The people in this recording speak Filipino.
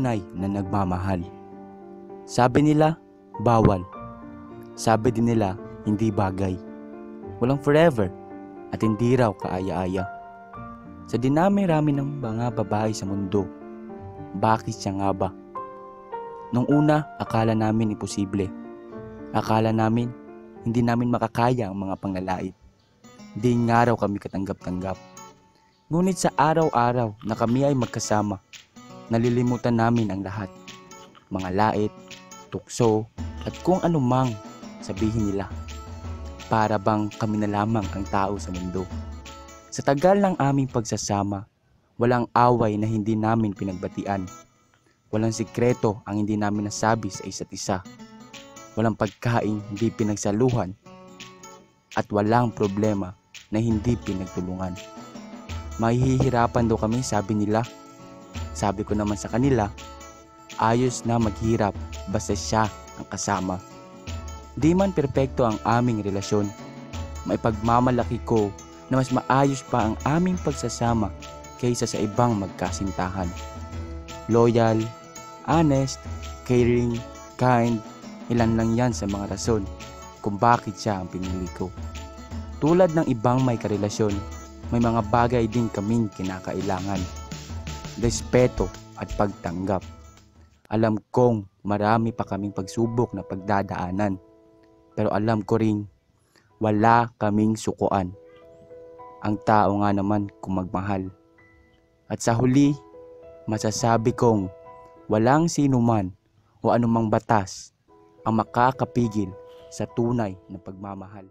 tunay na nagmamahal. Sabi nila, bawal. Sabi din nila, hindi bagay. Walang forever at hindi raw kaaya-aya. Sa dinami-rami ng mga babae sa mundo, bakit siya nga ba? Nung una, akala namin imposible. Akala namin, hindi namin makakaya ang mga panglalait. Di nga raw kami katanggap-tanggap. Ngunit sa araw-araw na kami ay magkasama, nalilimutan namin ang lahat. Mga lait, tukso, at kung anumang sabihin nila. Para bang kami na lamang ang tao sa mundo. Sa tagal ng aming pagsasama, walang away na hindi namin pinagbatian. Walang sikreto ang hindi namin nasabi sa isa't isa. Walang pagkain hindi pinagsaluhan. At walang problema na hindi pinagtulungan. Mahihirapan daw kami, sabi nila. Sabi ko naman sa kanila, ayos na maghirap basta siya ang kasama. Di man perpekto ang aming relasyon. May pagmamalaki ko na mas maayos pa ang aming pagsasama kaysa sa ibang magkasintahan. Loyal, honest, caring, kind, ilan lang yan sa mga rason kung bakit siya ang pinili ko. Tulad ng ibang may karelasyon, may mga bagay din kaming kinakailangan. Respeto at pagtanggap. Alam kong marami pa kaming pagsubok na pagdadaanan. Pero alam ko ring wala kaming sukuan. Ang tao nga naman kung magmahal. At sa huli, masasabi kong walang sinuman o anumang batas ang makakapigil sa tunay na pagmamahal.